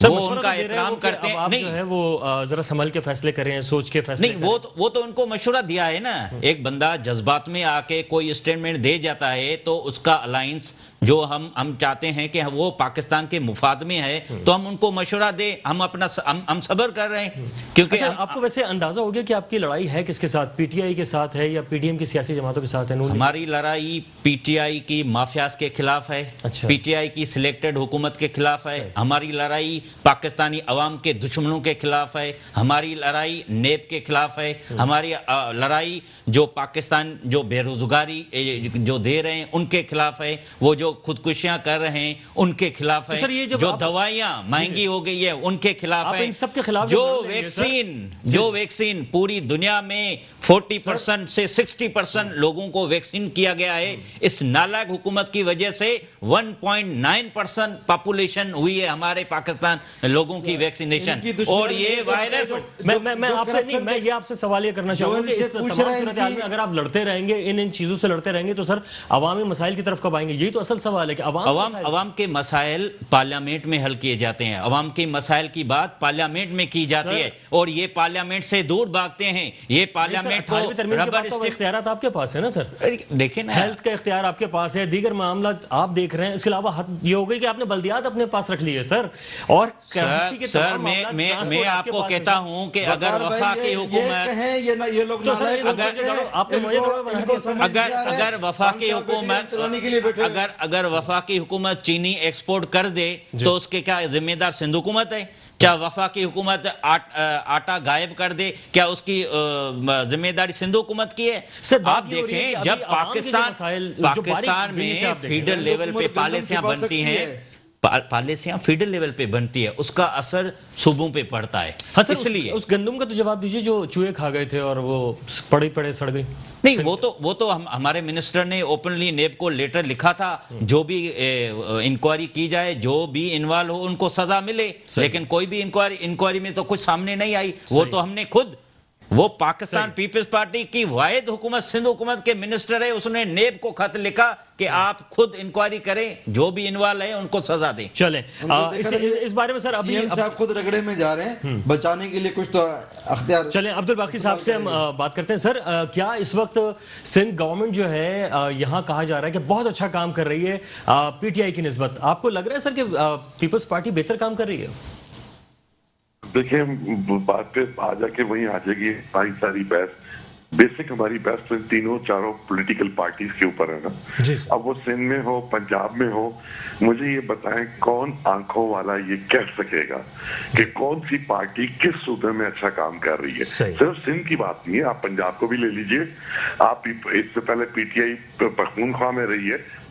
وہ ان کا احترام کرتے ہیں. نہیں جو ہے وہ ذرا سنبھل کے فیصلے کریں، سوچ کے فیصلے نہیں، وہ تو ان کو مشورہ دیا ہے نا. ایک بندہ جذبات میں آ کے کوئی اسٹیٹمنٹ دے جاتا ہے تو اس کا الائنس جو ہم چاہتے ہیں کہ وہ پاکستان کے مفاد میں ہے تو ہم ان کو مشورہ دیں. ہم صبر کر رہے ہیں کیونکہ آپ کو ویسے اندازہ ہو گیا کہ آپ کی لڑائی ہے کس کے ساتھ؟ پی ٹی آئی کے ساتھ ہے یا پی ڈی ایم کی سیاسی جماعتوں کے ساتھ ہے؟ ہماری لڑائی پی ٹی آئی کی مافیاز کے خلاف ہے، پی ٹی آئی کی سلیکٹڈ حکومت کے خلاف ہے. ہماری لڑائی پاکستانی عوام کے دشمنوں کے خلاف ہے. ہماری لڑائی نیب کے خلاف ہے. ہماری لڑائی جو پاکستان جو بے روزگاری جو دے رہے ہیں ان کے خلاف ہے. وہ جو خودکشیاں کر رہے ہیں ان کے خلاف ہے. جو دوائیاں مہنگی ہو گئی ہے ان کے خلاف ہے. جو ویکسین پوری دنیا میں 40% سے 60% لوگوں کو ویکسین کیا گیا ہے، اس نالائق حکومت کی وجہ سے 1.9% پاپولیشن ہوئی ہے ہمارے پاکستان لوگوں کی ویکسینیشن. اور یہ وائرس میں یہ آپ سے سوال یہ کرنا چاہوں گا کہ اس تمام صورتحال میں اگر آپ لڑتے رہیں گے، ان چیزوں سے لڑتے رہیں گے تو سر عوامی مسائل کی طرف کب آئیں گے؟ یہی تو اصل سوال ہے کہ عوام کے مسائل پارلیمنٹ میں حل کیے جاتے ہیں. عوام کے مسائل کی بات پارلیمنٹ میں کی جاتی ہے اور یہ پارلیمنٹ سے دور بھاگتے ہیں. یہ پارلیمنٹ کو ربر اختیارات آپ کے پاس ہے نا سر. دیکھیں نا، ہیلتھ کا اختیار آپ کے پاس ہے، دیگر معاملات آپ دیکھ رہے ہیں. اس کے علاوہ حد یہ ہو گئی کہ آپ نے بلدیات اپنے پاس رکھ لی ہے سر. اور سر میں آپ کو کہتا ہوں کہ اگر وفاقی حکومت اگر وفاقی حکومت چینی ایکسپورٹ کر دے تو اس کے کیا ذمہ دار سندھ حکومت ہے؟ کیا وفاقی حکومت آٹا غائب کر دے، کیا اس کی ذمہ داری سندھ حکومت کی ہے؟ آپ دیکھیں جب پاکستان میں فیڈرل لیول پہ پالیسیاں بنتی ہیں، پالیسیاں فیڈرل لیول پہ بنتی ہے، اس کا اثر صوبوں پہ پڑتا ہے. اس لیے اس گندم کا تو جواب دیجیے جو چوہے کھا گئے تھے اور وہ پڑے سڑ گئی. نہیں، وہ تو ہمارے منسٹر نے اوپنلی نیب کو لیٹر لکھا تھا، جو بھی انکوائری کی جائے، جو بھی انوالو ہو ان کو سزا ملے. لیکن کوئی بھی انکوائری میں تو کچھ سامنے نہیں آئی. وہ تو ہم نے خود، وہ پاکستان پیپلز پارٹی کی واحد حکومت سندھ حکومت کے منسٹر ہے، اس نے نیب کو خط لکھا کہ آپ خود انکوائری کریں، جو بھی انوالو ہے ان کو سزا دیں. چلیں اس بارے میں سر ابھی صاحب خود رگڑے میں جا رہے ہیں بچانے کے لیے کچھ تو اختیار. چلیں عبدالباقی صاحب سے ہم بات کرتے ہیں. سر کیا اس وقت سندھ گورنمنٹ جو ہے یہاں کہا جا رہا ہے کہ بہت اچھا کام کر رہی ہے پی ٹی آئی کی نسبت، آپ کو لگ رہا ہے سر کہ پیپلز پارٹی بہتر کام کر رہی ہے؟ دیکھیں بات پہ آ جا کے وہیں آ جائے گی ساری بحث. بیسک ہماری بحث تو ان تینوں چاروں پولیٹیکل پارٹیز کے اوپر ہے نا. اب وہ سندھ میں ہو، پنجاب میں ہو، مجھے یہ بتائیں کون آنکھوں والا یہ کہہ سکے گا کہ کون سی پارٹی کس صوبے میں اچھا کام کر رہی ہے؟ صرف سندھ کی بات نہیں ہے، آپ پنجاب کو بھی لے لیجئے. آپ اس سے پہلے پی ٹی آئی پختونخوا میں رہی ہے،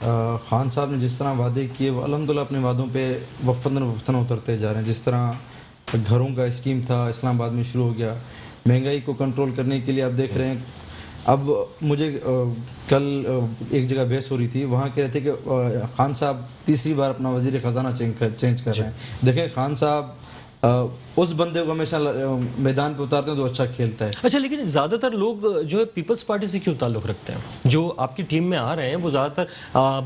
خان صاحب نے جس طرح وعدے کیے وہ الحمدللہ اپنے وعدوں پہ وفتاً اترتے جا رہے ہیں. جس طرح گھروں کا اسکیم تھا اسلام آباد میں شروع ہو گیا, مہنگائی کو کنٹرول کرنے کے لیے آپ دیکھ رہے ہیں. اب مجھے کل ایک جگہ بحث ہو رہی تھی, وہاں کہہ رہے تھے کہ خان صاحب تیسری بار اپنا وزیر خزانہ چینج کر رہے ہیں. دیکھیں خان صاحب اس بندے کو ہمیشہ میدان پہ اتارتے ہیں تو اچھا کھیلتا ہے. اچھا, لیکن زیادہ تر لوگ جو ہے پیپلز پارٹی سے کیوں تعلق رکھتے ہیں؟ جو آپ کی ٹیم میں آ رہے ہیں وہ زیادہ تر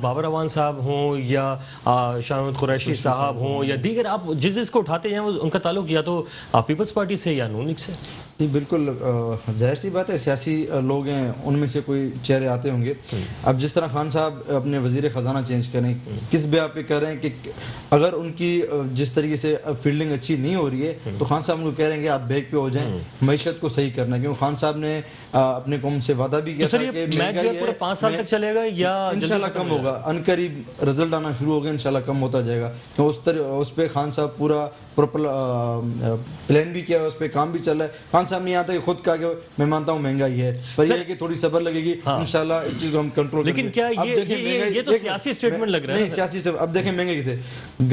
بابر اعوان صاحب ہوں یا شاہ محمود قریشی صاحب ہوں یا دیگر, آپ جس کو اٹھاتے ہیں وہ ان کا تعلق یا تو پیپلز پارٹی سے یا نون لیگ سے. جی بالکل, ظاہر سی بات ہے جیسی لوگ ہیں ان میں سے کوئی چہرے آتے ہوں گے. اب جس طرح خان صاحب اپنے وزیر خزانہ چینج کریں, کس بیا پہ کر رہے ہیں کہ اگر ان کی جس طریقے سے فیلڈنگ اچھی نہیں ہو رہی ہے تو خان صاحب ان کو کہہ رہے ہیں کہ آپ بیک پہ ہو جائیں, معیشت کو صحیح کرنا ہے. کیونکہ خان صاحب نے اپنے قوم سے وعدہ بھی کیا تھا کہ میچ جو پورے 5 سال تک چلے گا یا انشاءاللہ کم ہوگا, ان قریب رزلٹ آنا شروع ہوگا, انشاءاللہ کم ہوتا جائے گا. کیونکہ اس پہ خان صاحب پورا پلان بھی کیا ہے, اس پہ کام بھی چل رہا ہے. خان صاحب نے یہاں تک خود کہا کہ میں مانتا ہوں مہنگائی ہے, پر یہ ہے کہ تھوڑی صبر لگے گی, انشاءاللہ اس چیز کو ہم کنٹرول کریں گے. لیکن کیا یہ تو سیاسی اسٹیٹمنٹ لگ رہا ہے؟ نہیں سیاسی, اب دیکھیں مہنگائی کیسے,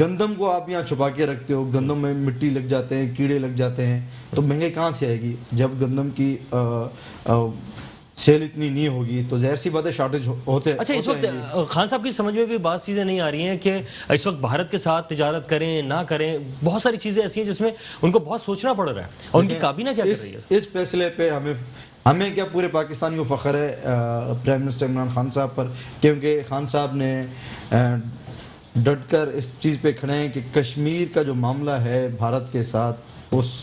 گندم کو آپ یہاں چھپا کے رکھتے ہو, گندم میں مٹی لگ جاتے ہیں, کیڑے لگ جاتے ہیں, تو مہنگائی کہاں سے آئے گی؟ جب گندم کی سیل اتنی نہیں ہوگی تو ظاہر سی بات ہے شارٹیج ہوتے ہیں. اچھا, اس وقت خان صاحب کی سمجھ میں بھی بعض چیزیں نہیں آ رہی ہیں کہ اس وقت بھارت کے ساتھ تجارت کریں نہ کریں. بہت ساری چیزیں ایسی ہیں جس میں ان کو بہت سوچنا پڑ رہا ہے, اور ان کی کابینہ کیا کر رہی ہے اس فیصلے پہ. ہمیں کیا پورے پاکستان کو فخر ہے پرائم منسٹر عمران خان صاحب پر, کیونکہ خان صاحب نے ڈٹ کر اس چیز پہ کھڑے ہیں کہ کشمیر کا جو معاملہ ہے بھارت کے ساتھ, اس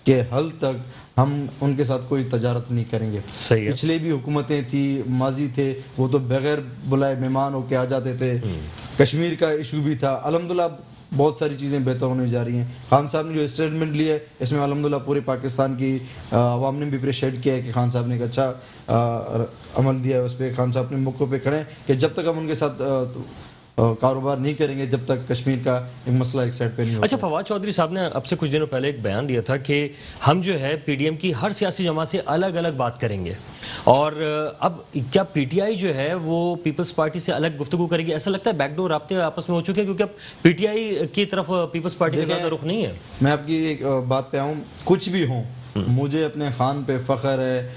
کے حل تک ہم ان کے ساتھ کوئی تجارت نہیں کریں گے. پچھلے بھی حکومتیں تھی, ماضی تھے, وہ تو بغیر بلائے مہمان ہو کے آ جاتے تھے. کشمیر کا ایشو بھی تھا, الحمدللہ بہت ساری چیزیں بہتر ہونے جا رہی ہیں. خان صاحب نے جو اسٹیٹمنٹ لی ہے اس میں الحمدللہ پورے پاکستان کی عوام نے بھی اپریشیٹ کیا ہے کہ خان صاحب نے ایک اچھا عمل دیا ہے اس پہ. خان صاحب اپنے موقع پہ کھڑے ہیں کہ جب تک ہم ان کے ساتھ کاروبار نہیں کریں گے جب تک کشمیر کا ایک مسئلہ ایک سائڈ پہ نہیں ہوگا. اچھا, فواد چودھری صاحب نے اب سے کچھ دنوں پہلے ایک بیان دیا تھا کہ ہم جو ہے پی ڈی ایم کی ہر سیاسی جماعت سے الگ الگ بات کریں گے, اور اب کیا پی ٹی آئی جو ہے وہ پیپلز پارٹی سے الگ گفتگو کرے گی؟ ایسا لگتا ہے بیک ڈور رابطے آپس میں ہو چکے ہیں, کیونکہ اب پی ٹی آئی کی طرف پیپلز پارٹی کا زیادہ رخ نہیں ہے. میں آپ کی ایک بات پہ آؤں, کچھ بھی ہوں مجھے اپنے خان پہ فخر ہے.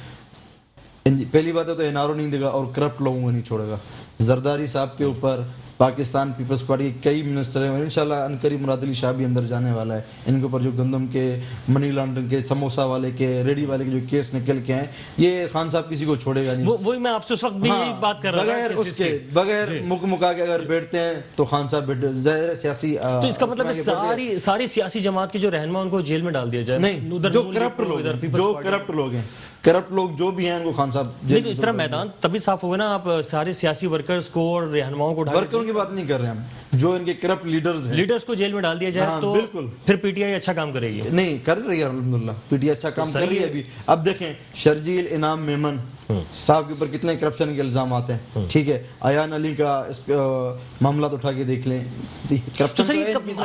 پہلی بات ہے تو انارو نہیں دے گا اور کرپٹ لوگوں کو نہیں چھوڑے گا. زرداری صاحب کے اوپر پاکستان پیپلز پارٹی کئی منسٹر ہیں, اور انشاءاللہ عنقریب مراد علی شاہ بھی اندر جانے والا ہے. ان کے اوپر جو گندم کے, منی لانڈرنگ کے, سموسا والے کے, ریڈی والے کے جو کیس نکل کے ہیں, یہ خان صاحب کسی کو چھوڑے گا نہیں. وہی میں آپ سے اس وقت بھی یہی بات کر رہا تھا, بغیر اس کے بغیر مکا کے اگر بیٹھتے ہیں تو خان صاحب بیٹھے ظاہر سیاسی. تو اس کا مطلب ہے ساری سیاسی جماعت کے جو رہنما ان کو جیل میں ڈال دیا جائے؟ نہیں, جو کرپٹ لوگ ہیں, کرپٹ لوگ جو بھی ہیں ان کو خان صاحب نہیں. تو اس طرح میدان تبھی صاف ہوگا نا, آپ سارے سیاسی ورکرز کو اور رہنماؤں کو ورکروں کی بات نہیں کر رہے ہیں ہم, جو ان کے کرپٹ لیڈرز کو جیل میں ڈال دیا جائے تو بالکل پھر پی ٹی آئی اچھا کام کرے گی. نہیں کر رہی ہے الحمدللہ, پی ٹی آئی اچھا کام کر رہی ہے ابھی. اب دیکھیں شرجیل انعام میمن صاحب کے اوپر کتنے کرپشن کے الزامات ہیں, ٹھیک ہے. ایان علی کا اس معاملات اٹھا کے دیکھ لیں.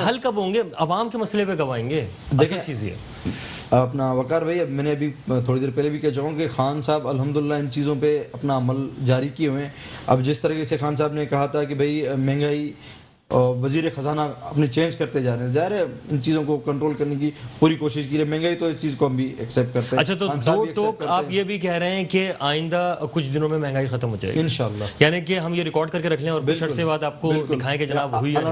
حل کب ہوں گے؟ عوام کے مسئلے پہ کب آئیں گے؟ دیکھیں چیز یہ اپنا وقار بھائی, اب میں نے ابھی تھوڑی دیر پہلے بھی کہہ چاہوں کہ خان صاحب الحمدللہ ان چیزوں پہ اپنا عمل جاری کیے ہوئے ہیں. اب جس طریقے سے خان صاحب نے کہا تھا کہ بھائی مہنگائی وزیر خزانہ اپنے چینج کرتے جا رہے ہیں, ظاہر ہے ان چیزوں کو کنٹرول کرنے کی پوری کوشش کی ہے. مہنگائی تو اس چیز کو ہم بھی ایکسیپٹ کرتے ہیں. اچھا, تو دو ٹوک آپ یہ بھی کہہ رہے ہیں کہ آئندہ کچھ دنوں میں مہنگائی ختم ہو جائے گی انشاءاللہ, یعنی کہ ہم یہ ریکارڈ کر کے رکھ لیں اور کچھ عرصے بعد آپ کو دکھائیں کہ جناب ہوئی ہے.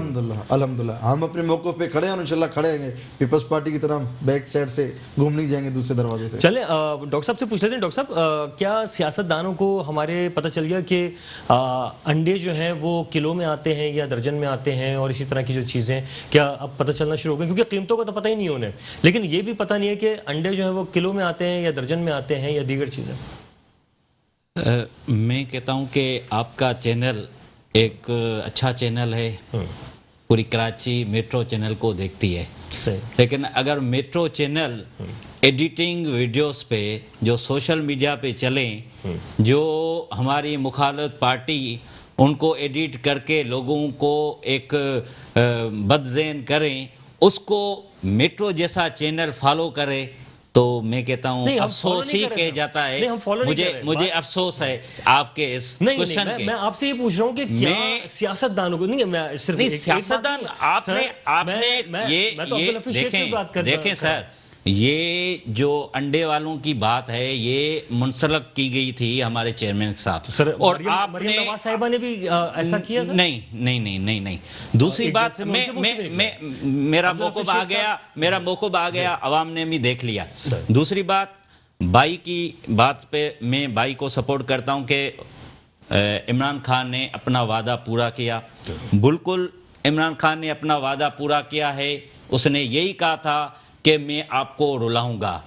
الحمدللہ ہم اپنے موقف پہ کھڑے ہیں اور انشاءاللہ کھڑے ہیں گے. پیپلز پارٹی کی طرح بیک سائڈ سے گھوم نہیں جائیں گے, دوسرے دروازے سے. چلیں ڈاکٹر صاحب سے پوچھ لیتے ہیں. ڈاکٹر صاحب, کیا سیاست دانوں کو ہمارے پتہ چل گیا کہ انڈے جو ہیں وہ کلو میں آتے ہیں یا درجن میں آتے ہیں, اور اسی طرح کی جو چیزیں کیا اب پتہ چلنا شروع ہو گئی؟ کیونکہ قیمتوں کا تو پتہ ہی نہیں انہیں, لیکن یہ بھی پتہ نہیں ہے کہ انڈے جو ہیں وہ کلو میں آتے ہیں یا درجن میں آتے ہیں یا دیگر چیزیں. میں کہتا ہوں کہ آپ کا چینل ایک اچھا چینل ہے, پوری کراچی میٹرو چینل کو دیکھتی ہے, لیکن اگر میٹرو چینل ایڈیٹنگ ویڈیوز پہ جو سوشل میڈیا پہ چلیں, جو ہماری مخالف پارٹی ان کو ایڈٹ کر کے لوگوں کو ایک بد ذہن کریں, اس کو میٹرو جیسا چینل فالو کرے تو میں کہتا ہوں نہیں، ہم follow افسوس نہیں ہی کر رہے کہہ ہیں. جاتا ہے. نہیں، ہم follow نہیں کر رہے. مجھے افسوس ہے آپ کے اس نہیں کوشچن نہیں کے. میں آپ سے یہ پوچھ رہا ہوں کہ کیا سیاست دانوں کو نہیں، میں صرف نہیں سیاستدان آپ نے یہ دیکھیں سر، یہ جو انڈے والوں کی بات ہے یہ منسلک کی گئی تھی ہمارے چیئرمین صاحب، اور آپ نے نواز صاحبہ نے بھی ایسا کیا سر؟ نہیں. دوسری بات میرا موقف آ گیا، عوام نے بھی دیکھ لیا. دوسری بات بھائی کی بات پہ میں بھائی کو سپورٹ کرتا ہوں کہ عمران خان نے اپنا وعدہ پورا کیا. بالکل عمران خان نے اپنا وعدہ پورا کیا ہے. اس نے یہی کہا تھا کہ میں آپ کو رلاؤں گا،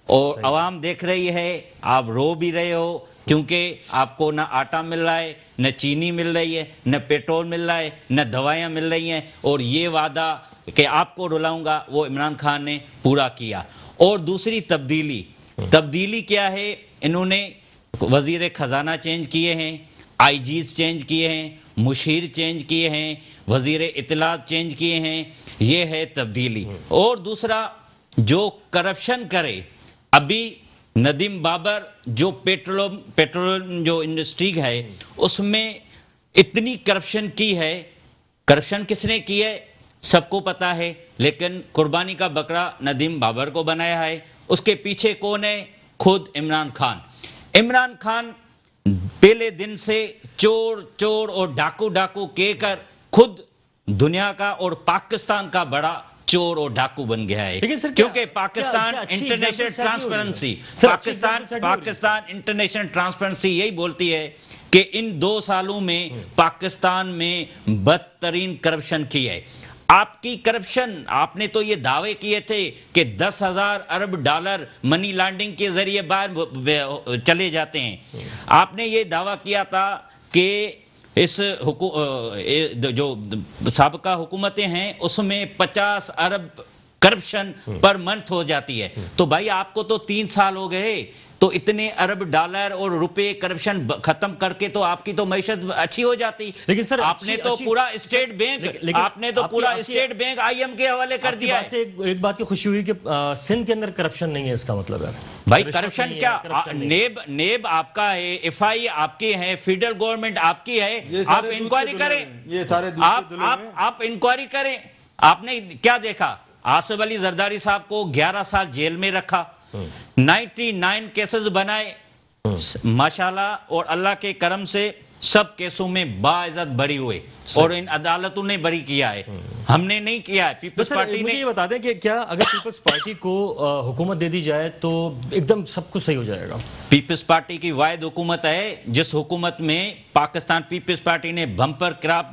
اور عوام دیکھ رہی ہے، آپ رو بھی رہے ہو کیونکہ آپ کو نہ آٹا مل رہا ہے، نہ چینی مل رہی ہے، نہ پیٹرول مل رہا ہے، نہ دوائیاں مل رہی ہیں، اور یہ وعدہ کہ آپ کو رلاؤں گا وہ عمران خان نے پورا کیا. اور دوسری تبدیلی کیا ہے، انہوں نے وزیر خزانہ چینج کیے ہیں، آئی جیز چینج کیے ہیں، مشیر چینج کیے ہیں، وزیر اطلاعات چینج کیے ہیں. یہ ہے تبدیلی. اور دوسرا جو کرپشن کرے، ابھی ندیم بابر جو پیٹرول جو انڈسٹری ہے اس میں اتنی کرپشن کی ہے. کرپشن کس نے کی ہے سب کو پتا ہے، لیکن قربانی کا بکرا ندیم بابر کو بنایا ہے. اس کے پیچھے کون ہے؟ خود عمران خان پہلے دن سے چور اور ڈاکو کہہ کر خود دنیا کا اور پاکستان کا بڑا چور اور ڈاکو بن گیا ہے. کیونکہ پاکستان انٹرنیشنل ٹرانسپیرنسی یہی بولتی ہے کہ ان 2 سالوں میں پاکستان میں بدترین کرپشن کی ہے. آپ کی کرپشن، آپ نے تو یہ دعوے کیے تھے کہ 10,000 ارب ڈالر منی لانڈرنگ کے ذریعے باہر چلے جاتے ہیں. آپ نے یہ دعویٰ کیا تھا کہ اس جو سابقہ حکومتیں ہیں اس میں 50 ارب کرپشن پر منتھ ہو جاتی ہے. تو بھائی آپ کو تو 3 سال ہو گئے، تو اتنے ارب ڈالر اور روپے کرپشن ختم کر کے تو آپ کی تو معیشت اچھی ہو جاتی. لیکن سر آپ نے تو پورا اسٹیٹ بینک آئی ایم کے حوالے کر دیا ہے. ایک بات کی خوشی ہوئی کہ سندھ کے اندر کرپشن نہیں ہے، اس کا مطلب ہے بھائی کرپشن کیا؟ نیب آپ کا ہے، ایف آئی آپ کی ہے، فیڈرل گورنمنٹ آپ کی ہے. آپ انکوائری کریں، آپ انکوائری کریں. آپ نے کیا دیکھا؟ آصف علی زرداری صاحب کو 11 سال جیل میں رکھا، 99 کیسز بنائے. ماشاءاللہ اور اللہ کے کرم سے سب کیسوں میں باعزت بری ہوئے، اور ان عدالتوں نے بری کیا ہے، ہم نے نہیں کیا ہے. پیپلز پارٹی مجھے یہ بتا دیں کہ کیا اگر پیپلز پارٹی کو حکومت دے دی جائے تو ایک دم سب کچھ صحیح ہو جائے گا؟ پیپلز پارٹی کی واحد حکومت ہے جس حکومت میں پاکستان پیپلز پارٹی نے بمپر کراپ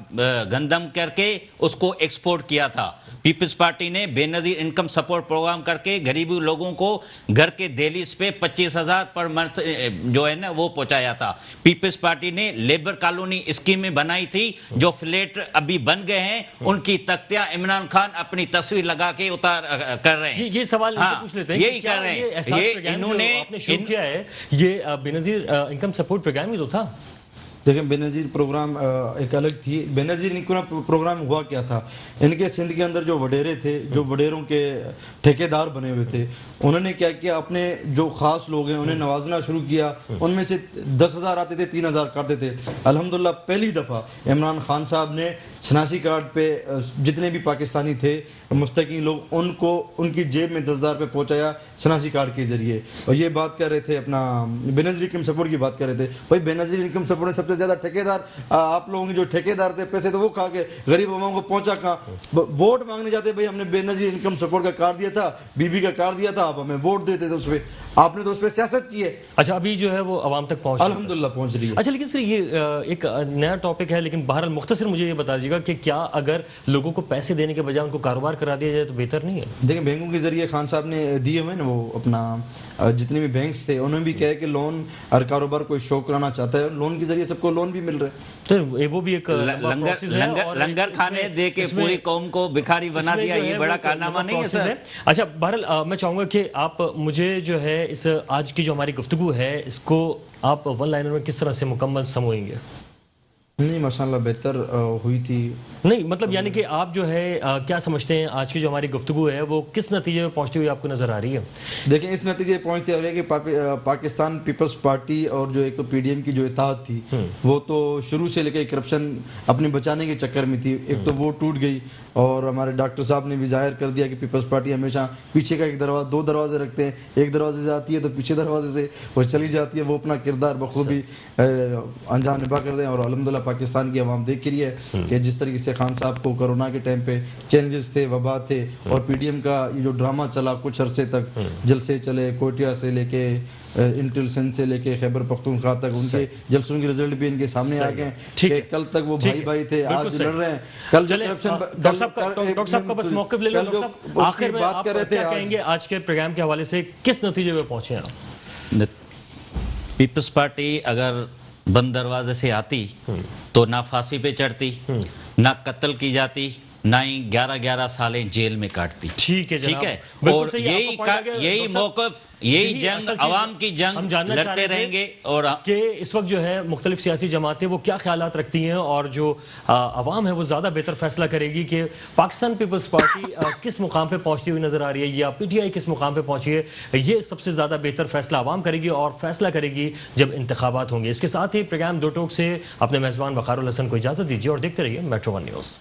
گندم کر کے اس کو ایکسپورٹ کیا تھا. پیپلز پارٹی نے بے نظیر انکم سپورٹ پروگرام کر کے غریبی لوگوں کو گھر کے دہلیز پہ 25,000 پر منتھ جو ہے نا وہ پہنچایا تھا. پیپلز پارٹی نے لیبر کالونی اسکیمیں بنائی تھی، جو فلیٹ ابھی بن گئے ہیں ان کی تختیاں عمران خان اپنی تصویر لگا کے اتار کر رہے ہیں. یہ سوال پوچھ لیتے ہیں، یہی کر رہے ہیں. یہ انہوں نے آپ نے شروع کیا ہے یہ بے نظیر انکم سپورٹ پروگرام ہی تو تھا. دیکھیں بے نظیر پروگرام ایک الگ تھی. بے نظیر پروگرام ہوا کیا تھا، ان کے سندھ کے اندر جو وڈیرے تھے، جو وڈیروں کے ٹھیکیدار بنے ہوئے تھے، انہوں نے کیا کیا، اپنے جو خاص لوگ ہیں انہیں نوازنا شروع کیا. ان میں سے 10,000 آتے تھے، 3,000 کاٹتے تھے. الحمدللہ پہلی دفعہ عمران خان صاحب نے شناسی کارڈ پہ جتنے بھی پاکستانی تھے مستقیم لوگ ان کی جیب میں 10,000 روپے پہنچایا شناسی کارڈ کے ذریعے. اور یہ بات کر رہے تھے اپنا بے نظیر انکم سپورٹ کی بات کر رہے تھے. بھائی بے نظیر انکم سپورٹ میں سب سے زیادہ ٹھیکیدار آپ لوگوں کے جو ٹھیکیدار تھے، پیسے تو وہ کھا کے غریب عوام کو پہنچا کہاں؟ ووٹ مانگنے جاتے، بھائی ہم نے بے نظیر انکم سپورٹ کا کارڈ دیا تھا، بی بی کا کارڈ دیا تھا، آپ ہمیں ووٹ دیتے تھے، اس پہ آپ نے تو اس پہ سیاست کی ہے. اچھا ابھی جو ہے وہ عوام تک پہنچ الحمدللہ پہنچ رہی ہے. اچھا لیکن سر یہ ایک نیا ٹاپک ہے، لیکن بہرحال مختصر مجھے یہ بتا دیجیے گا کہ کیا اگر لوگوں کو پیسے دینے کے بجائے ان کو کاروبار کرا دیا جائے تو بہتر نہیں ہے؟ دیکھیں بینکوں کے ذریعے خان صاحب نے دیے ہوئے نا، وہ اپنا جتنے بھی بینکس تھے انہوں نے بھی کہا کہ لون ہر کاروبار کوئی شو کرانا چاہتا ہے، لون کے ذریعے سب کو لون بھی مل رہے ہیں. تو وہ بھی ایک لنگر کھانے دے کے پوری قوم کو بھکاری بنا دیا، یہ بڑا کارنامہ نہیں ہے سر. اچھا بہرحال میں چاہوں گا کہ آپ مجھے جو ہے اس آج کی جو ہماری گفتگو ہے اس کو آپ ون لائنر میں کس طرح سے مکمل سموئیں گے؟ نہیں ماشاءاللہ بہتر ہوئی تھی. نہیں مطلب یعنی کہ آپ جو ہے کیا سمجھتے ہیں آج کی جو ہماری گفتگو ہے وہ کس نتیجے میں پہنچتی ہوئی آپ کو نظر آ رہی ہے؟ دیکھیں اس نتیجے پہنچتے ہو رہے کہ پاکستان پیپلز پارٹی اور جو ایک تو پی ڈی ایم کی جو اتحاد تھی وہ تو شروع سے لے کے کرپشن اپنے بچانے کے چکر میں تھی. ایک تو وہ ٹوٹ گئی اور ہمارے ڈاکٹر صاحب نے بھی ظاہر کر دیا کہ پیپلز پارٹی ہمیشہ پیچھے کا ایک دروازہ 2 دروازے رکھتے ہیں. ایک دروازے سے آتی ہے تو پیچھے دروازے سے وہ چلی جاتی ہے. وہ اپنا کردار بخوبی انجام نبھا کر دیں اور الحمدللہ پاکستان کی عوام دیکھ رہی ہے کہ جس طریقے سے خان صاحب کو کورونا کے ٹائم پہ چیلنجز تھے, وبا تھے, اور پی ڈی ایم کا یہ جو ڈرامہ چلا کچھ عرصے تک, جلسے چلے کوئٹہ سے لے کے انٹیلیجنس سے لے کے خیبر پختونخوا تک, ان کے جلسوں کے رزلٹ بھی ان کے سامنے آ گئے کہ کل تک وہ بھائی بھائی تھے آج لڑ رہے ہیں. کل جو ڈاکٹر صاحب کا بس موقف لے لو. ڈاکٹر صاحب آخر میں آپ کیا کہیں گے آج کے پروگرام کے حوالے سے کس نتیجے پہ پہنچے ہیں آپ؟ پیپلز پارٹی اگر بند دروازے سے آتی تو نہ پھانسی پہ چڑھتی, نہ قتل کی جاتی, نہ ہی 11 سالیں جیل میں کاٹتی. ٹھیک ہے ٹھیک ہے, اور یہی موقف, یہی جنگ, عوام کی جنگ لڑتے رہیں گے. اور کہ اس وقت جو ہے مختلف سیاسی جماعتیں وہ کیا خیالات رکھتی ہیں اور جو عوام ہے وہ زیادہ بہتر فیصلہ کرے گی کہ پاکستان پیپلز پارٹی کس مقام پہ پہنچتی ہوئی نظر آ رہی ہے یا پی ٹی آئی کس مقام پہ پہنچی ہے. یہ سب سے زیادہ بہتر فیصلہ عوام کرے گی اور فیصلہ کرے گی جب انتخابات ہوں گے. اس کے ساتھ ہی پروگرام دو ٹوک سے اپنے میزبان وقار الحسن کو اجازت دیجیے اور دیکھتے رہیے میٹرو ون نیوز.